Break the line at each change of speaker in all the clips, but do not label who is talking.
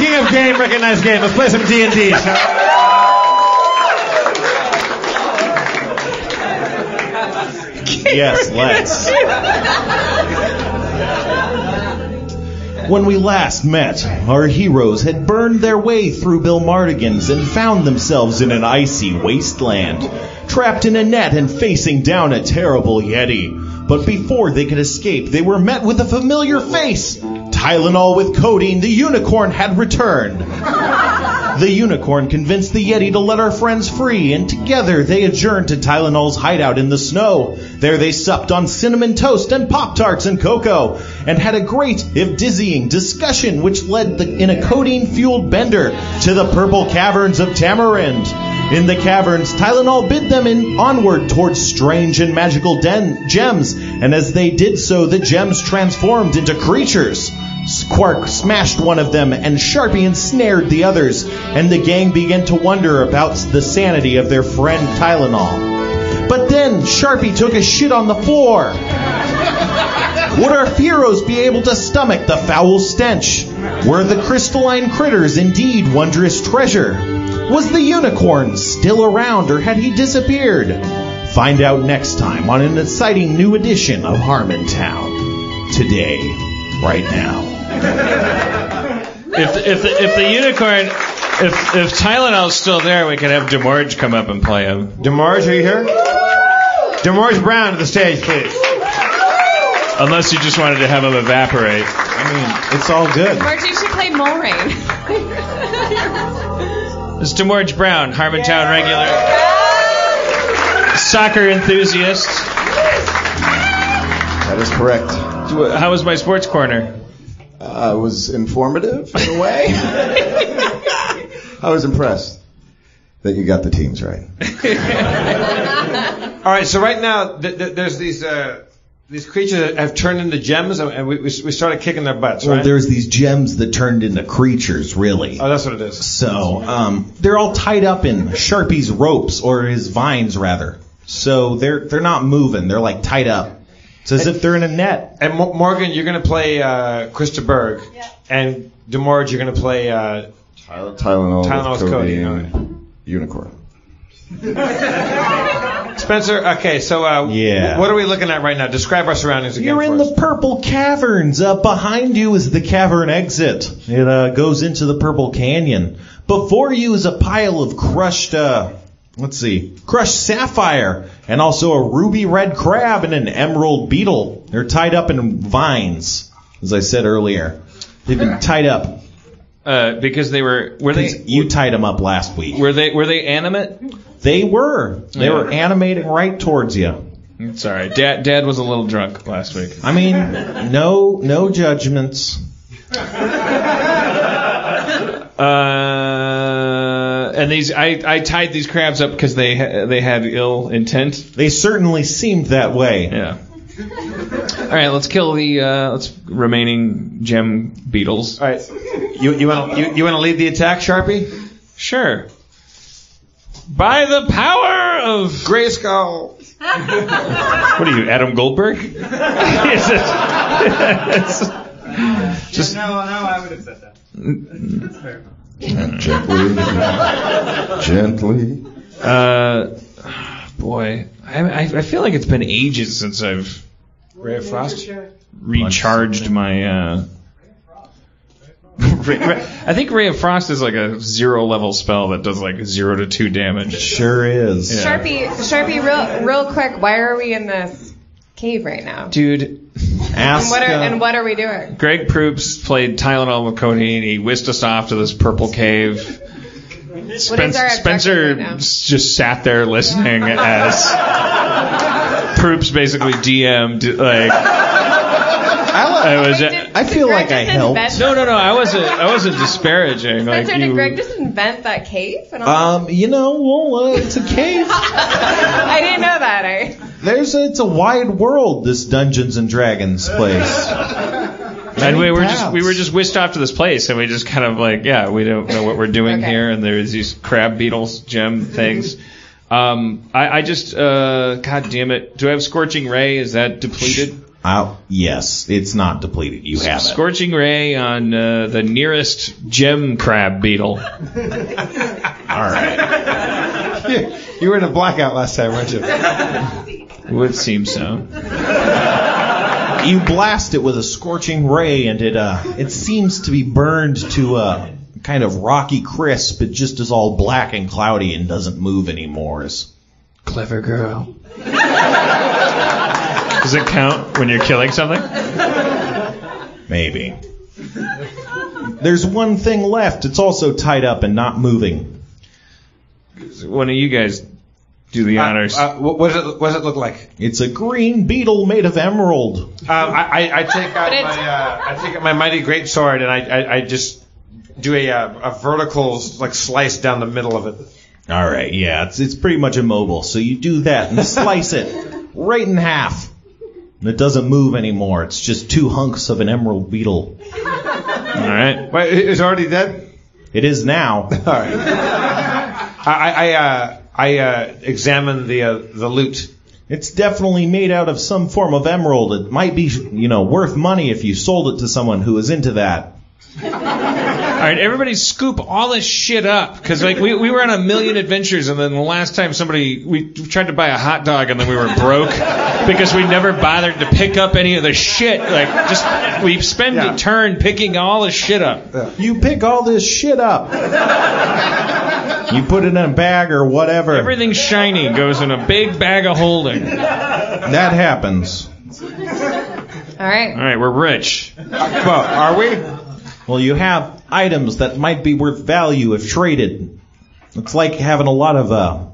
Speaking of game, recognized game, let's play some D&D.
Yes, let's. When we last met, our heroes had burned their way through Bill Mardigan's and found themselves in an icy wasteland, trapped in a net and facing down a terrible Yeti. But before they could escape, they were met with a familiar face. Tylenol with codeine, the unicorn had returned. The unicorn convinced the Yeti to let our friends free, and together they adjourned to Tylenol's hideout in the snow. There they supped on cinnamon toast and Pop-Tarts and cocoa, and had a great, if dizzying, discussion which led in a codeine-fueled bender to the purple caverns of Tamarind. In the caverns, Tylenol bid them onward towards strange and magical gems, and as they did so, the gems transformed into creatures. Quark smashed one of them, and Sharpie ensnared the others, and the gang began to wonder about the sanity of their friend Tylenol. But then Sharpie took a shit on the floor. Would our heroes be able to stomach the foul stench? Were the crystalline critters indeed wondrous treasure? Was the unicorn still around, or had he disappeared? Find out next time on an exciting new edition of Harmontown. Today, right now.
If the unicorn, if Tylenol's still there, we could have DeMorge come up and play him.
DeMorge, are you here? DeMorge Brown to the stage, please.
Unless you just wanted to have him evaporate.
I mean, it's all good.
DeMorge, you should play Mulrain.
It's DeMorge Brown, Harmontown regular, soccer enthusiast.
That is correct.
How was my sports corner?
It was informative in a way. I was impressed that you got the teams right.
All right, so right now there's these creatures that have turned into gems, and we started kicking their butts, right?
Well, there's these gems that turned into creatures, really.
Oh, that's what it is.
So, they're all tied up in Sharpie's ropes, or his vines, rather. So they're not moving. They're like tied up. It's as if they're in a net.
And Morgan, you're going to play Krista Berg. Yeah. And DeMorge, you're going to play
Tylenol's codeine unicorn.
Spencer, okay, so what are we looking at right now? Describe our surroundings again.
You're in the purple caverns. Behind you is the cavern exit. It goes into the purple canyon. Before you is a pile of crushed sapphire, and also a ruby red crab and an emerald beetle. They're tied up in vines, as I said earlier. They've been tied up.
Because they were they?
You tied them up last week.
Were they animate?
They were. They were animating right towards you.
It's all right. Dad was a little drunk last week.
I mean, no judgments.
And I tied these crabs up because they had ill intent.
They certainly seemed that way.
Yeah. All right, let's kill the remaining gem beetles.
All right, you want to lead the attack, Sharpie?
Sure. By the power of
Grayskull.
What are you, Adam Goldberg?
No, I would have said that. That's fair.
Gently.
Boy, I feel like it's been ages since I've
Ray of Frost
recharged my. I think Ray of Frost is like a 0 level spell that does like 0 to 2 damage.
It sure is.
Yeah.
Sharpie, real quick, why are we in this cave right now?
Dude.
And what are we doing?
Greg Proops played Tylenol with codeine. He whisked us off to this purple cave. Spencer just sat there listening as Proops basically DM'd like.
I feel like I helped.
No. I wasn't disparaging.
Spencer, did Greg just invent that cave?
It's a cave.
I didn't know that.
It's a wide world, this Dungeons and Dragons place.
And we were just whisked off to this place, and we just kind of like, we don't know what we're doing here, and there's these crab beetles, gem things. God damn it. Do I have Scorching Ray? Is that depleted?
Yes, it's not depleted. You have it.
Scorching ray on the nearest gem crab beetle.
All right.
You were in a blackout last time, weren't you?
Would seem so.
You blast it with a scorching ray, and it seems to be burned to a kind of rocky crisp. It just is all black and cloudy and doesn't move anymore.
Clever girl. Does it count when you're killing something?
Maybe. There's one thing left. It's also tied up and not moving.
One of you guys do the honors.
What does it look like?
It's a green beetle made of emerald.
I take out my mighty great sword and I just do a vertical slice down the middle of it.
All right, yeah, it's pretty much immobile. So you do that and slice it right in half. And it doesn't move anymore. It's just two hunks of an emerald beetle.
All right.
Wait, it's already dead?
It is now.
All right. I examine the loot.
It's definitely made out of some form of emerald. It might be, worth money if you sold it to someone who is into that.
All right, everybody scoop all this shit up. Because we were on a million adventures, and then the last time we tried to buy a hot dog, and then we were broke because we never bothered to pick up any of the shit. We spend a turn picking all this shit up.
Yeah. You pick all this shit up. You put it in a bag or whatever.
Everything shiny goes in a big bag of holding.
That happens.
All right,
we're rich.
Well, are we?
Well, you have items that might be worth value if traded. It's like having a lot of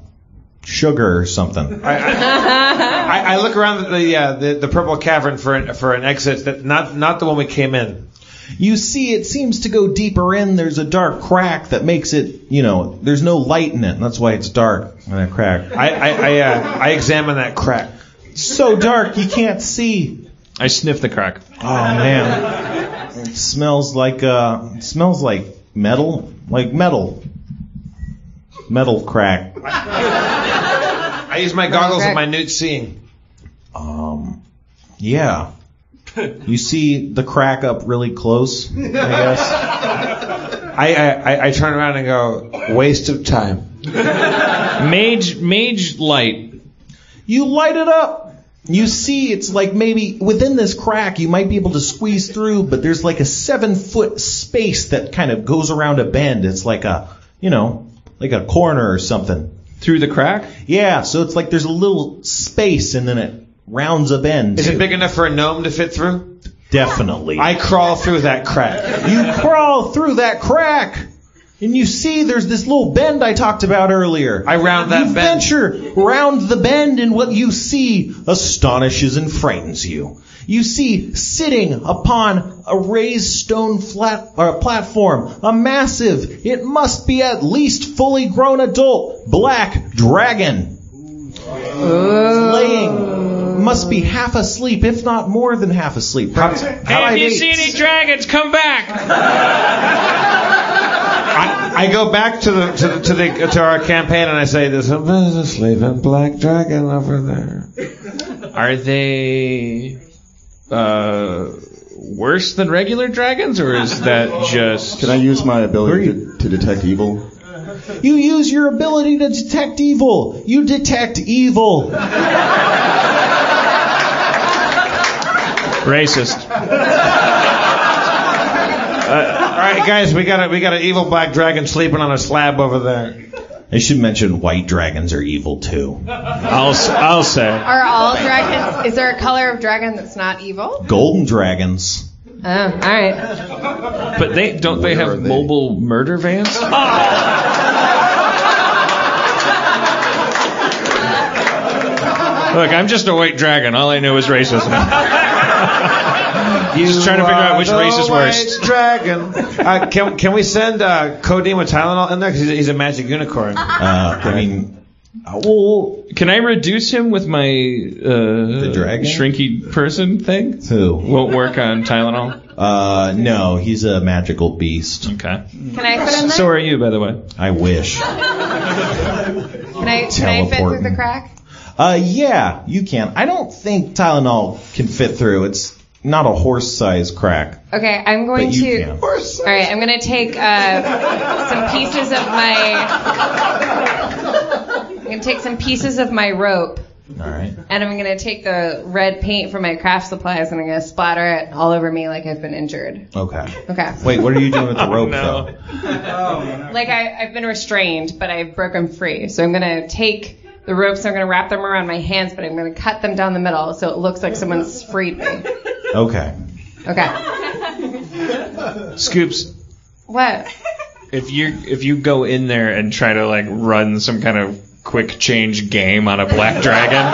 sugar or something.
I look around the purple cavern for an exit that not the one we came in.
You see, it seems to go deeper in. There's a dark crack that makes it, there's no light in it. And that's why it's dark in that crack.
I examine that crack.
It's so dark you can't see.
I sniff the crack.
Oh man. It smells like metal, metal crack.
I use my goggles and my newt seeing.
Yeah. You see the crack up really close, I guess.
I turn around and go, waste of time.
Mage light.
You light it up. You see, it's like maybe within this crack you might be able to squeeze through, but there's like a 7-foot space that kind of goes around a bend. It's like a corner or something.
Through the crack?
Yeah, so it's like there's a little space and then it rounds a bend.
Is it big enough for a gnome to fit through?
Definitely.
I crawl through that crack.
You crawl through that crack. And you see there's this little bend I talked about earlier.
I round that bend.
You venture round the bend and what you see astonishes and frightens you. You see sitting upon a raised stone platform, a massive, it must be at least fully grown adult, black dragon. Laying, must be half asleep, if not more than half asleep.
Hey, if you see any dragons, come back.
I go back to our campaign and I say, "There's a sleeping black dragon over there."
Are they worse than regular dragons, or is that just?
Can I use my ability to detect evil?
You use your ability to detect evil. You detect evil.
Racist.
All right, guys, we got an evil black dragon sleeping on a slab over there.
I should mention white dragons are evil too.
I'll say.
Are all dragons? Is there a color of dragon that's not evil?
Golden dragons.
Oh, all right.
But they have mobile murder vans? Look, I'm just a white dragon. All I know is racism. Just trying to figure out which race is worst.
Dragon. Can we send Codeine with Tylenol in there? Because he's a magic unicorn.
Can I reduce him with my
the dragon?
Shrinky person thing?
Who?
Won't work on Tylenol?
No, he's a magical beast.
Okay.
Can I fit in there?
So are you, by the way.
I wish.
Can I fit through the crack?
Yeah, you can. I don't think Tylenol can fit through. It's not a horse-sized crack.
Okay, I'm going
But you
to.
can.
All right, I'm going to take some pieces of my. I'm going to take some pieces of my rope.
All right.
And I'm going to take the red paint from my craft supplies and I'm going to splatter it all over me like I've been injured.
Okay.
Okay.
Wait, what are you doing with the rope,
no.
though?
Like I've been restrained, but I've broken free. So I'm going to take the ropes and I'm going to wrap them around my hands, but I'm going to cut them down the middle so it looks like someone's freed me.
Okay.
Okay.
Scoops,
What?
if you go in there and try to like run some kind of quick change game on a black dragon,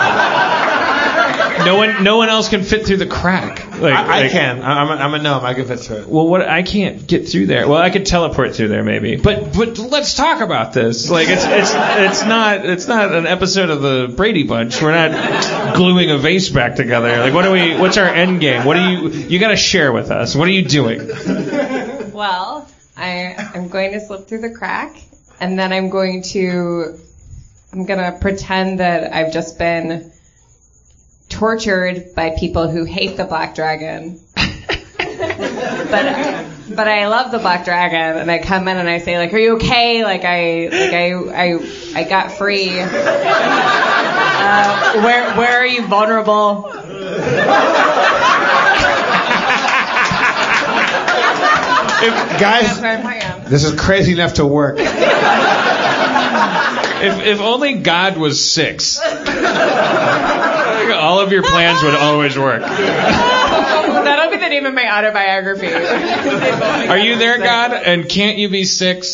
no one else can fit through the crack.
I can. I'm a gnome. I can fit through it.
Well, what I can't get through there. Well, I could teleport through there maybe. But let's talk about this. Like it's not an episode of the Brady Bunch. We're not gluing a vase back together. Like what's our end game? What do you got to share with us? What are you doing?
Well, I'm going to slip through the crack and then I'm going to pretend that I've just been tortured by people who hate the black dragon. but I love the black dragon, and I come in and I say, like, "Are you okay? Like I got free. Where are you vulnerable?"
Guys, this is crazy enough to work.
If only God was 6. All of your plans would always work.
That'll be the name of my autobiography.
Are you there, God? And can't you be 6?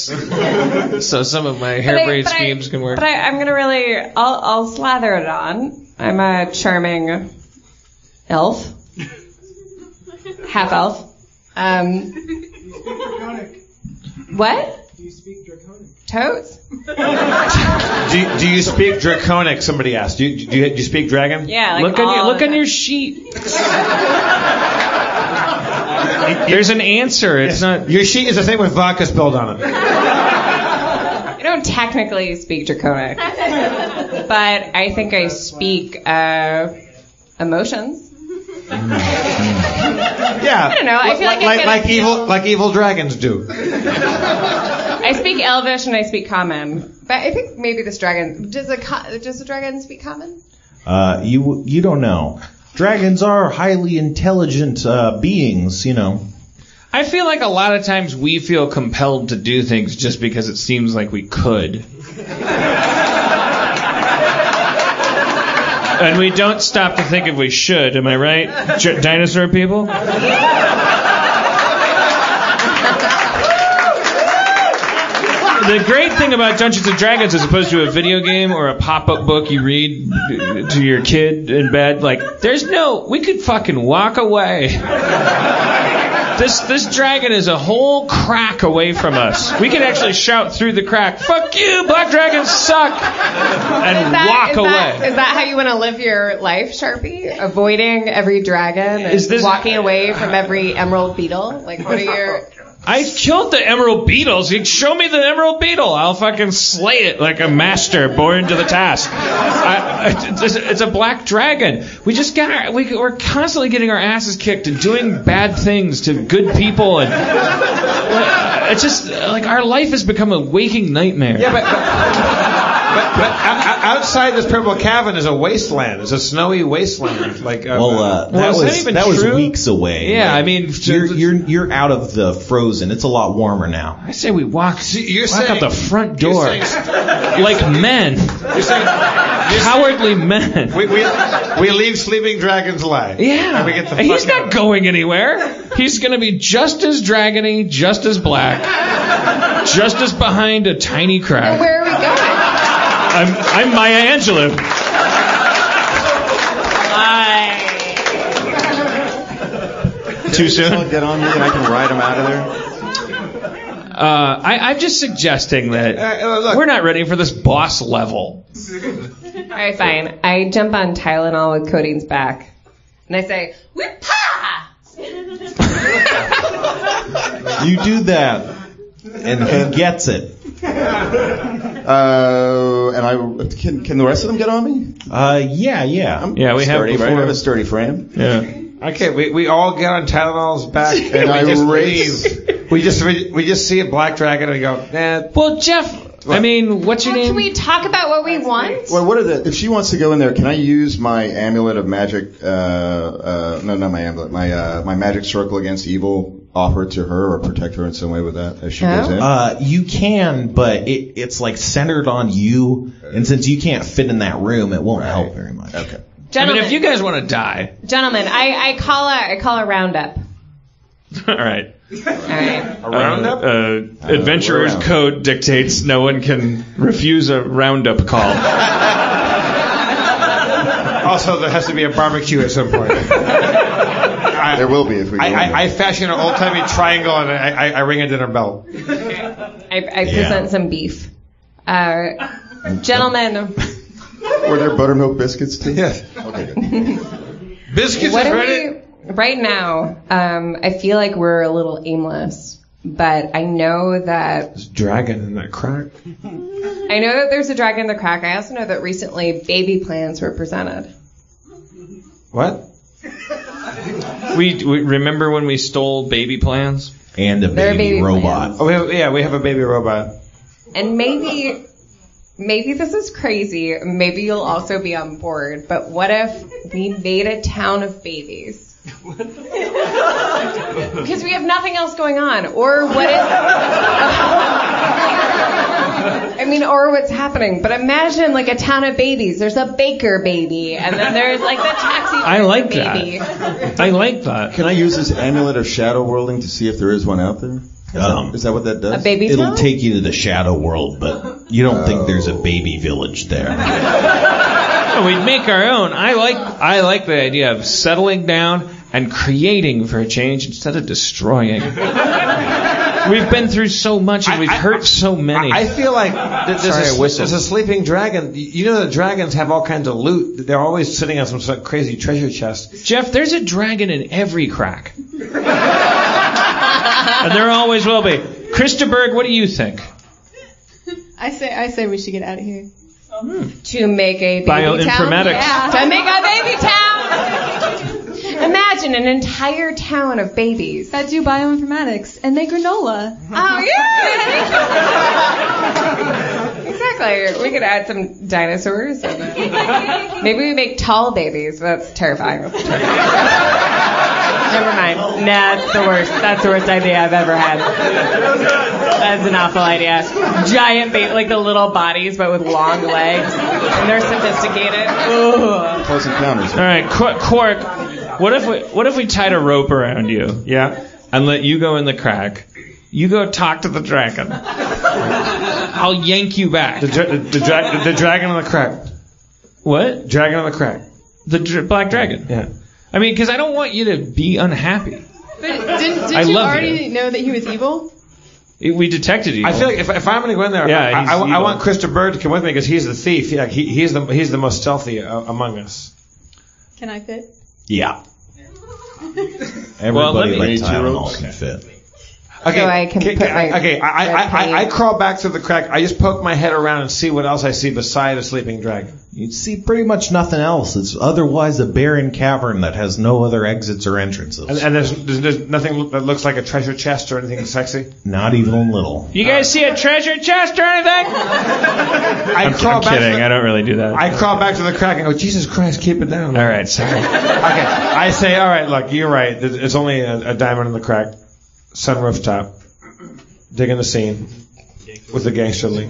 So some of my harebrained schemes can work.
But I'm gonna really, I'll slather it on. I'm a charming elf, half elf. What?
Do you speak Draconic?
Toads?
Do you speak Draconic? Somebody asked. Do you speak Dragon?
Yeah. Like
Look on your sheet. There's an answer. It's not.
Your sheet is the thing with vodka spilled on it.
I don't technically speak Draconic, but I think I speak emotions.
Yeah.
I don't know. I feel
like evil dragons do.
I speak Elvish and I speak Common, but I think maybe this dragon does a dragon speak Common?
You don't know. Dragons are highly intelligent beings, you know.
I feel like a lot of times we feel compelled to do things just because it seems like we could. And we don't stop to think if we should. Am I right, dinosaur people? The great thing about Dungeons & Dragons, as opposed to a video game or a pop-up book you read to your kid in bed, like, we could fucking walk away. This dragon is a whole crack away from us. We could actually shout through the crack, "Fuck you, black dragons suck," and walk away.
Is that how you want to live your life, Sharpie? Avoiding every dragon and walking away from every emerald beetle? Like, what are your...
I killed the emerald beetles. Show me the emerald beetle. I'll fucking slay it like a master born to the task. It's a black dragon. We're constantly getting our asses kicked and doing bad things to good people, and it's just like our life has become a waking nightmare.
Yeah, but outside this purple cavern is a wasteland. It's a snowy wasteland. Like
that was weeks away.
Yeah,
like,
I mean,
you're out of the frozen. It's a lot warmer now.
I say we walk out the front door like men.
You're saying
cowardly men.
We leave sleeping dragons alive.
Yeah,
and we get the
he's not going anywhere. He's going to be just as dragony, just as black, just as behind a tiny crack.
Where are we going?
I'm Maya Angelou. Too soon?
Get on me and I can ride him out of there.
I'm just suggesting that we're not ready for this boss level.
All right, fine. I jump on Tylenol with Codine's back, and I say, "Whip-pa!"
You do that, and he gets it.
And can the rest of them get on me?
Yeah.
Yeah, we have
sturdy,
before.
right? I have a sturdy frame.
Yeah.
Okay, we all get on Tylenol's back and
I
we just
raise-
leave. We just see a black dragon and we go, nah.
Well, Jeff, I mean, what's your
Well,
name?
can we talk about what we want?
Well, what are the? If she wants to go in there, can I use my amulet of magic? No, not my amulet. My magic circle against evil. Offer it to her or protect her in some way with that as she goes in.
You can, but it's like centered on you, and since you can't fit in that room, it won't help very much.
Okay.
I
Gentlemen,
mean, if you guys want to die.
gentlemen, I call a roundup.
All right.
All right.
A roundup?
Adventurer's
round.
code dictates no one can refuse a roundup call.
Also, there has to be a barbecue at some point.
There will be if we go in there.
I fashion an old-timey triangle and I ring a dinner bell.
I present some beef. Gentlemen,
Were there buttermilk biscuits too?
Yes.
Okay. Good.
Biscuits
what
is
are
ready.
we right now? I feel like we're a little aimless, but I know that
There's a dragon in that crack.
there's a dragon in the crack. I also know that recently baby plans were presented.
What?
We remember when we stole baby plans?
And a
They're
baby
baby
robot.
plans.
Oh, we have a baby robot.
And maybe this is crazy. Maybe you'll also be on board. But what if we made a town of babies? Because we have nothing else going on. Or what if... or what's happening. But imagine like a town of babies. There's a baker baby. And then there's like the taxi
I like
baby.
that. I like that.
Can I use this amulet of shadow worlding to see if there is one out there? Is that what that does?
A baby
It'll
town?
take you to the shadow world, but you don't think there's a baby village there.
No, we'd make our own. I like the idea of settling down and creating for a change instead of destroying. We've been through so much and we've hurt so many.
I feel like there's
I whistled.
a sleeping dragon. You know the dragons have all kinds of loot. They're always sitting on some sort of crazy treasure chest.
Jeff, there's a dragon in every crack. And there always will be. Christaberg, what do you think?
I say we should get out of here.
To make a baby
Bioinformatics.
town. Yeah. To make a baby town. Imagine an entire town of babies.
That do bioinformatics and make granola.
Oh yeah. Exactly. We could add some dinosaurs. And maybe we make tall babies. That's terrifying. Never mind. Nah, that's the worst. That's the worst idea I've ever had. That's an awful idea. Giant baby, like the little bodies, but with long legs. And they're sophisticated. Ooh.
Close encounters.
All right, Quark, what if we tied a rope around you?
Yeah.
And let you go in the crack. You go talk to the dragon. I'll yank you back.
The dragon on the crack.
What?
Dragon on the crack.
The black dragon.
Yeah.
I mean, because I don't want you to be unhappy.
But didn't
I
you
love
already know that he was evil?
We detected you.
I feel like if I'm going to go in there,
Yeah, he's
I
evil.
want Christa Bird to come with me because he's the thief. Yeah, he's the most stealthy among us.
Can I fit?
Yeah.
Well,
Everybody
let me-
like Tylenol can fit.
Okay,
So I can put my
I crawl back through the crack. I just poke my head around and see what else I see beside a sleeping dragon.
You'd see pretty much nothing else. It's otherwise a barren cavern that has no other exits or entrances.
And there's nothing that looks like a treasure chest or anything sexy.
Not even little.
You guys see a treasure chest or anything? I'm kidding. I don't really do that.
I crawl back to the crack and go, Jesus Christ, keep it down.
All right, sorry.
Okay, I say, all right, look, you're right. It's only a diamond in the crack. Sun rooftop. Digging the scene with the gangster league.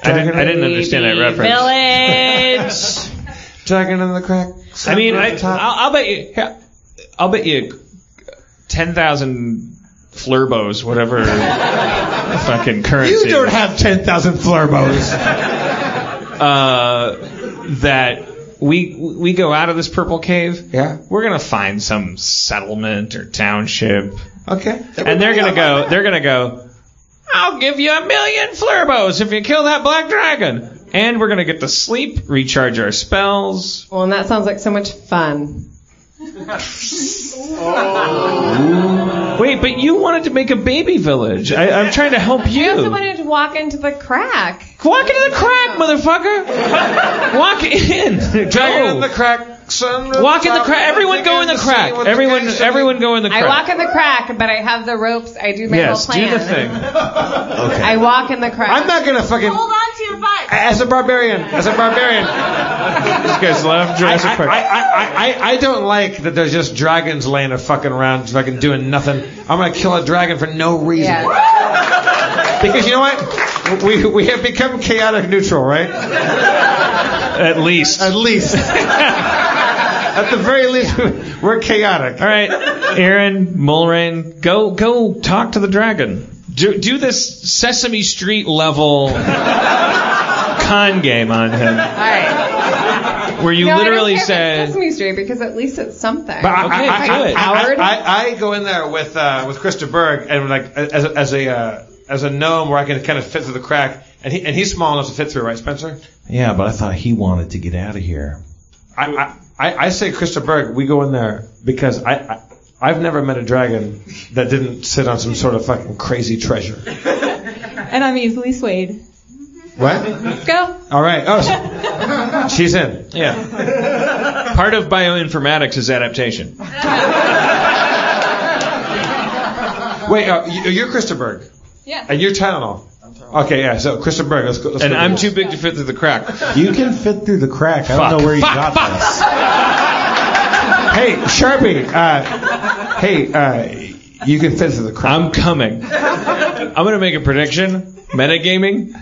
I didn't understand that reference.
Village.
Dragon in the crack.
I mean,
rooftop.
I'll bet you 10,000 flurbos, whatever fucking currency.
You don't have 10,000 flurbos.
That we go out of this purple cave.
Yeah.
We're gonna find some settlement or township,
Okay.
and they're gonna go. I'll give you 1,000,000 flurbos if you kill that black dragon. And we're gonna get to sleep, recharge our spells.
Well, and that sounds like so much fun.
Wait, but you wanted to make a baby village. I'm trying to help you.
I also wanted to walk into the crack.
Walk into the crack, motherfucker. Walk in.
Dragon in the crack. Son,
Walk in the crack. Everyone go in the crack. Everyone go in the crack.
I walk in the crack, but I have the ropes. I do my whole plan.
Yes, do the thing.
Okay.
I walk in the crack.
I'm not gonna fucking.
Hold on to your butt.
As a barbarian.
These guys love Jurassic Park.
I don't like that there's just dragons laying fucking around fucking doing nothing. I'm gonna kill a dragon for no reason.
Yeah.
Because you know what? We have become chaotic neutral, right?
At least.
At least. At the very least, we're chaotic.
All right, Aaron, Mulrain, go talk to the dragon. Do this Sesame Street level con game on him.
All right.
Where you literally
I don't care if
said,
it's Sesame Street because at least it's something.
But
I
I go in there with Krista Berg and like as a gnome where I can kind of fit through the crack, and he's small enough to fit through, right, Spencer?
Yeah, but I thought he wanted to get out of here.
I say Krista Berg, we go in there because I've never met a dragon that didn't sit on some sort of fucking crazy treasure.
And I'm easily swayed.
What?
Go.
All right. Oh, she's in.
yeah. Part of bioinformatics is adaptation.
Wait, you're Krista Berg.
Yeah.
And you're Tylenol. Okay, yeah. So Krista Berg, let's go.
And I'm too big to fit through the crack.
You can fit through the crack. I don't know where you got this.
Hey, Sharpie. You can fit through the crack.
I'm coming. I'm going to make a prediction. Metagaming.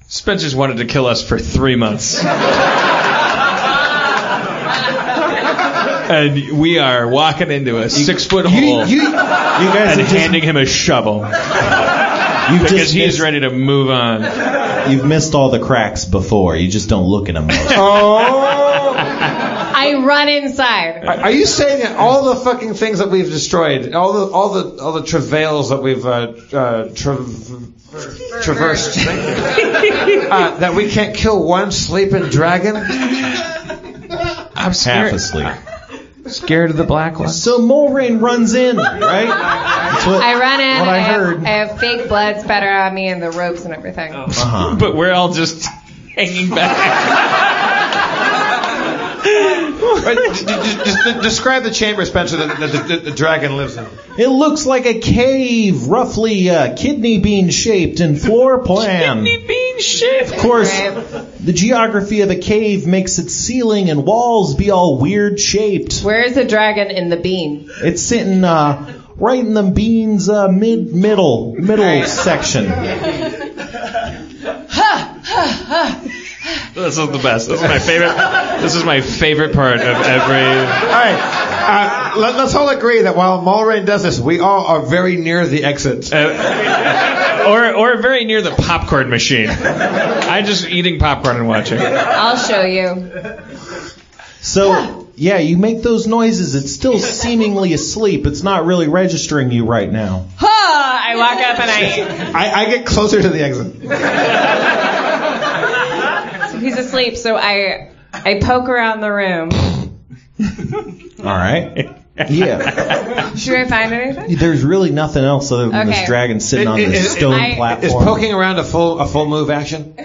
Spencer's wanted to kill us for 3 months. And we are walking into a 6-foot hole
You guys
and handing him a shovel. Because he's ready to move on.
You've missed all the cracks before. You just don't look in them.
Oh!
I run inside.
Are you saying that all the fucking things that we've destroyed, all the travails that we've traversed, that we can't kill one sleeping dragon?
I'm scared.
Half asleep.
Scared of the black one.
So Mulrain runs in, right? That's what,
I run in.
What I heard.
I have fake blood spatter on me and the ropes and everything.
Uh-huh.
But we're all just hanging back.
Just describe the chamber, Spencer, that the dragon lives in.
It looks like a cave, roughly kidney bean shaped and floor plan.
Kidney bean shaped.
Of course,
Right.
the geography of the cave makes its ceiling and walls be all weird shaped.
Where is the dragon in the bean?
It's sitting right in the bean's middle section.
This is the best. This is my favorite. This is my favorite part of every.
All right. Let's all agree that while Mulrain does this, we all are very near the exit.
Or very near the popcorn machine. I'm just eating popcorn and watching.
I'll show you.
So, yeah, you make those noises. It's still seemingly asleep. It's not really registering you right now.
I walk up and
I get closer to the exit.
so he's asleep. So I poke around the room.
All right. Yeah.
Should I find anything?
There's really nothing else other than this
Okay.
dragon sitting on this stone
Is
platform.
poking around a full move action?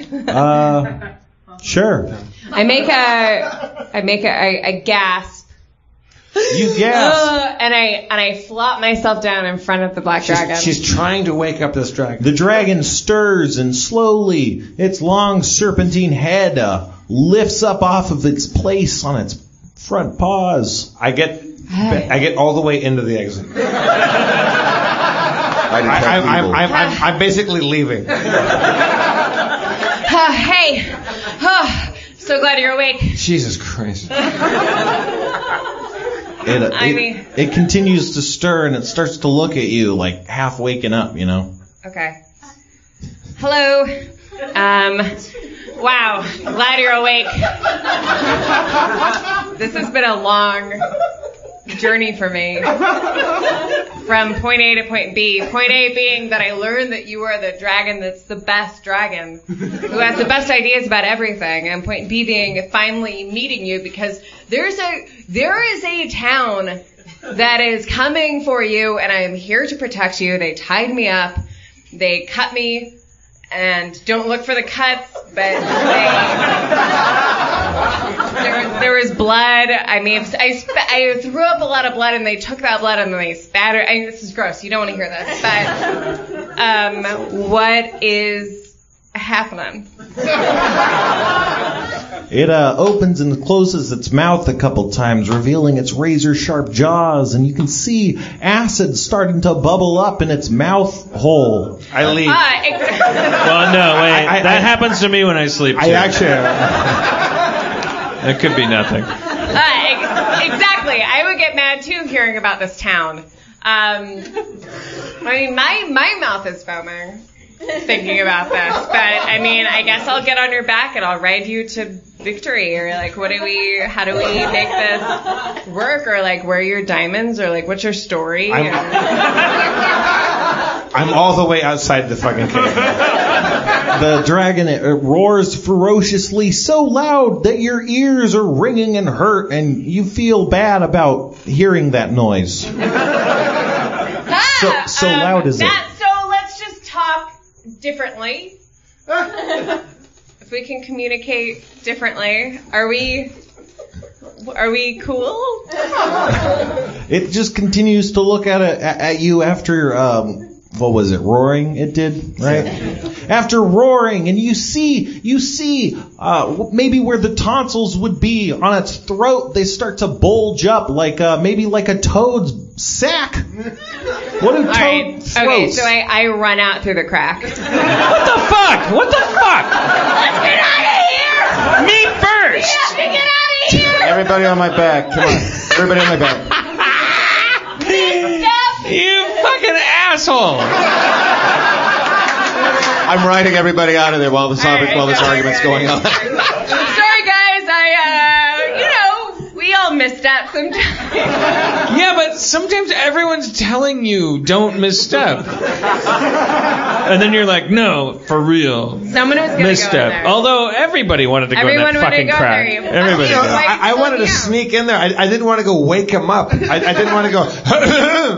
Sure.
I gasp.
You guess.
And I flop myself down in front of the black dragon.
She's trying to wake up this dragon.
The dragon stirs and slowly its long serpentine head lifts up off of its place on its front paws.
I get all the way into the exit. I'm basically leaving.
Hey. So glad you're awake.
Jesus Christ.
It continues to stir and it starts to look at you like half waking up, you know.
Okay. Hello. Wow. Glad you're awake. This has been a long journey for me. From point A to point B. Point A being that I learned that you are the dragon that's the best dragon, who has the best ideas about everything. And point B being finally meeting you because there is a town that is coming for you, and I am here to protect you. They tied me up. They cut me. And don't look for the cuts, but there was blood. I mean, I threw up a lot of blood, and they took that blood and then they spattered. I mean, this is gross. You don't want to hear this, but what is happening?
It opens and closes its mouth a couple times, revealing its razor-sharp jaws, and you can see acid starting to bubble up in its mouth hole.
I leave.
Well, no, wait. That happens to me when I sleep, too. It could be nothing.
Exactly. I would get mad, too, hearing about this town. I mean, my mouth is foaming thinking about this, but I mean, I guess I'll get on your back and I'll ride you to victory, or like, how do we make this work, or like, where are your diamonds, or like, what's your story?
I'm all the way outside the fucking cave.
The dragon roars ferociously, so loud that your ears are ringing and hurt, and you feel bad about hearing that noise. So loud is it?
So let's just talk differently. If we can communicate differently, are we cool?
It just continues to look at you after what was it? Roaring? It did, right? After roaring, and you see maybe where the tonsils would be on its throat, they start to bulge up like maybe like a toad's sack. What do toads?
Okay, so I run out through the crack.
What the fuck? What the fuck?
Let's get out of here!
Me first!
We have to get out of here!
Everybody on my back. Come on. Everybody on my back.
You fucking asshole!
I'm riding everybody out of there while this argument's going on.
Sorry, guys. We all misstep sometimes.
Yeah, but sometimes everyone's telling you don't misstep. And then you're like, no, for real.
Someone was going to
misstep.
go in there.
Although everybody wanted to go in that fucking crack. Everybody.
I wanted to sneak in there. I didn't want to go wake him up. I didn't want to go.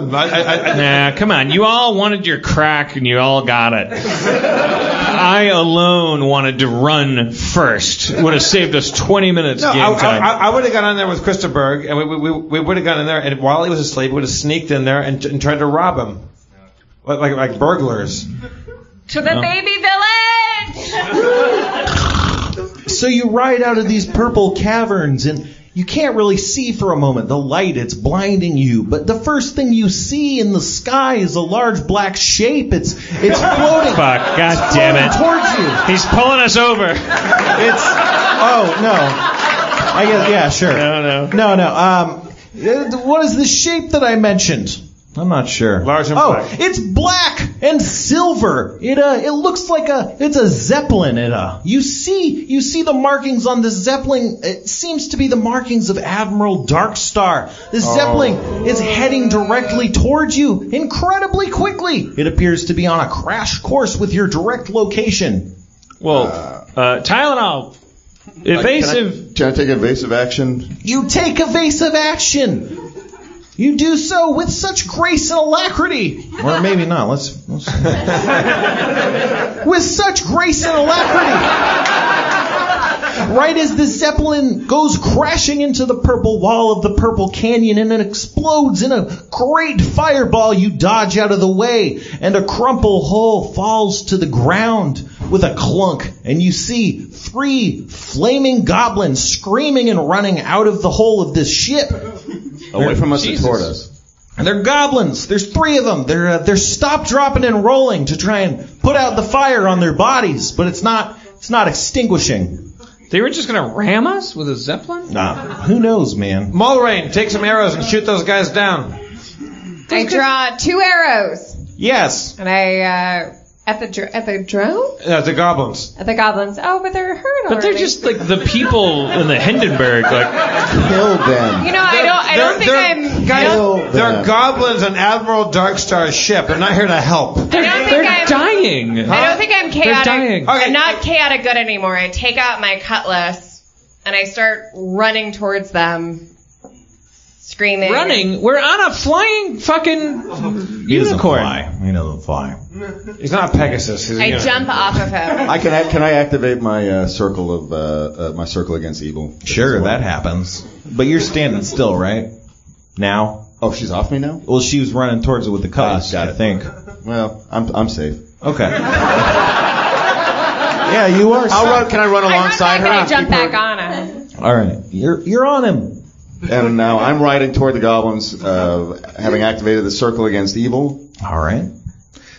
Nah, come on. You all wanted your crack and you all got it. I alone wanted to run first. Would have saved us 20 minutes game time.
I would have gone in there with Christopher, and we would have gone in there, and while he was asleep, we would have sneaked in there and tried to rob him. Like burglars.
To the baby village!
So you ride out of these purple caverns, and you can't really see for a moment. The light, it's blinding you. But the first thing you see in the sky is a large black shape. It's floating.
Fuck, god damn it.
Towards you.
He's pulling us over.
Oh, no. I guess, yeah, sure. No. What is the shape that I mentioned? I'm not sure.
Large and black.
Oh, it's black and silver. It looks like it's a zeppelin. You see the markings on the zeppelin. It seems to be the markings of Admiral Darkstar. The zeppelin is heading directly towards you incredibly quickly. It appears to be on a crash course with your direct location.
Well, Tylenol. Evasive.
Can I take evasive action?
You take evasive action. You do so with such grace and alacrity. Or maybe not. Let's with such grace and alacrity. Right as the zeppelin goes crashing into the purple wall of the purple canyon and it explodes in a great fireball, you dodge out of the way and a crumple hole falls to the ground with a clunk, and you see 3 flaming goblins screaming and running out of the hole of this ship.
Away from us and toward us.
And they're goblins. There's 3 of them. They're stop, dropping, and rolling to try and put out the fire on their bodies, but it's not extinguishing.
They were just gonna ram us with a zeppelin?
Nah, who knows, man.
Mulrain, take some arrows and shoot those guys down.
I draw 2 arrows.
Yes.
And I at the drone?
The goblins.
At the goblins. Oh, but they're hurt already.
But they're just like the people in the Hindenburg, like
kill them.
I don't think
they're goblins on Admiral Darkstar's ship. They're not here to help.
They're dying.
I don't think I'm chaotic.
They're dying.
Okay.
I'm not chaotic good anymore. I take out my cutlass and I start running towards them, screaming.
Running? We're on a flying fucking unicorn.
He doesn't fly.
He's not a Pegasus. He's a
I
unicorn.
jump off of him.
Can I activate my circle of my circle against evil?
Sure, that happens. But you're standing still, right? Now?
Oh, she's off me now?
Well, she was running towards it with the cuss,
got
I
it.
think.
Well, I'm safe.
Okay. Yeah, you are.
Can I run alongside her?
I jump back on him.
All right, you're on him.
And now I'm riding toward the goblins, having activated the circle against evil.
All right.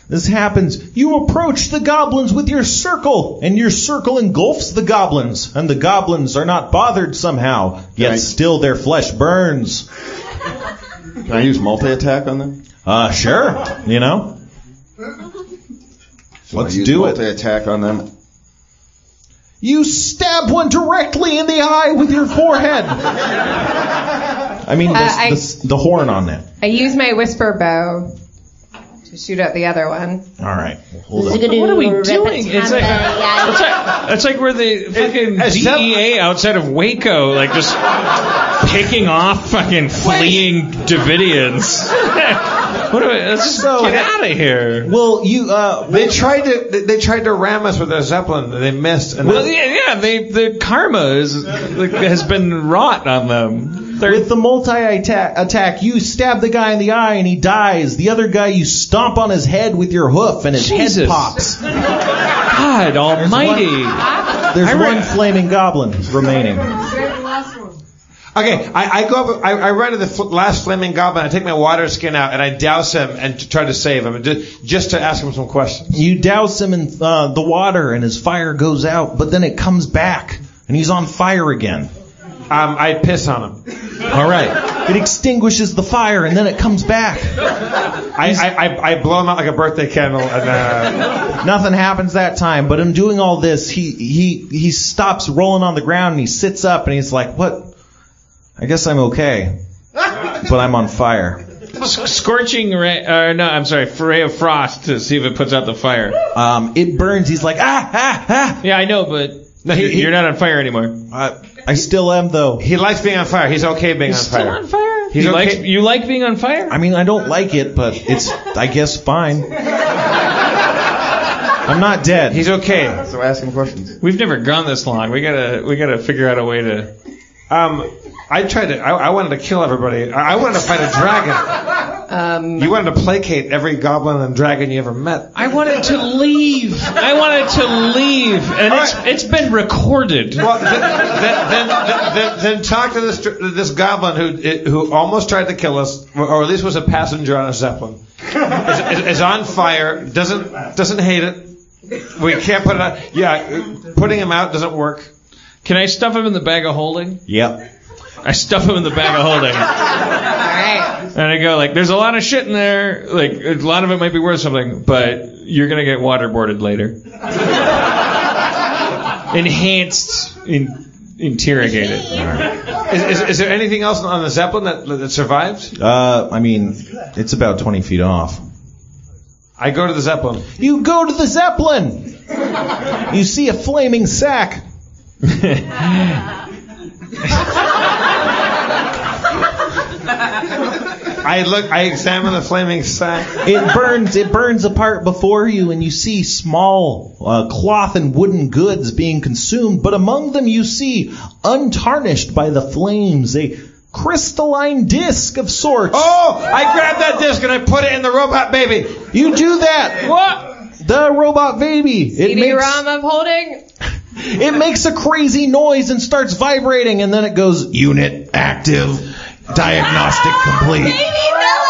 This happens. You approach the goblins with your circle, and your circle engulfs the goblins, and the goblins are not bothered somehow, yet still their flesh burns.
Can I use multi-attack on them?
Sure. You know. Let's do it.
Multi-attack on them.
You stab one directly in the eye with your forehead. I mean, the horn on that.
I use my whisper bow to shoot at the other one.
All right. Hold on.
What are we doing? It's like we're the fucking DEA outside of Waco, like just picking off fucking fleeing Davidians. Let's just get out of here.
Well,
they tried to ram us with their Zeppelin. They missed. And
the karma has been wrought on them.
With the multi-attack, you stab the guy in the eye and he dies. The other guy, you stomp on his head with your hoof and his head pops.
God almighty.
There's one flaming goblin remaining.
Okay, I go up. I run to the last flaming goblin. I take my water skin out and I douse him and try to save him, just to ask him some questions.
You douse him in the water and his fire goes out, but then it comes back and he's on fire again.
I piss on him.
All right. It extinguishes the fire and then it comes back.
I blow him out like a birthday candle and
nothing happens that time. But in doing all this, he stops rolling on the ground and he sits up and he's like, "What? I guess I'm okay, but I'm on fire."
Scorching ray, ray of frost to see if it puts out the fire.
It burns. He's like, ah.
Yeah, I know, but you're not on fire anymore.
I still am, though.
He likes being on fire. He's okay being on fire.
Still on fire?
He's okay.
You like being on fire?
I mean, I don't like it, but it's, I guess, fine. I'm not dead.
He's okay.
So ask him questions.
We've never gone this long. We gotta figure out a way to.
I wanted to kill everybody. I wanted to fight a dragon. You wanted to placate every goblin and dragon you ever met.
I wanted to leave. And it's been recorded.
Well, then talk to this goblin who almost tried to kill us, or at least was a passenger on a Zeppelin. Is on fire. Doesn't hate it. We can't put it out. Yeah, putting him out doesn't work.
Can I stuff him in the bag of holding?
Yep.
I stuff him in the bag of holding.
All right.
And I go there's a lot of shit in there. Like, a lot of it might be worth something, but you're going to get waterboarded later. Enhanced, interrogated.
Is there anything else on the Zeppelin that survived?
I mean, it's about 20 feet off.
I go to the Zeppelin.
You go to the Zeppelin! You see a flaming sack.
I examine the flaming sack.
It burns apart before you, and you see small cloth and wooden goods being consumed, but among them you see, untarnished by the flames, a crystalline disc of sorts.
Oh! I grab that disc and I put it in the robot baby.
You do that.
What?
The robot baby.
CD-ROM of holding.
It makes a crazy noise and starts vibrating, and then it goes, unit active, diagnostic complete.
Baby, no!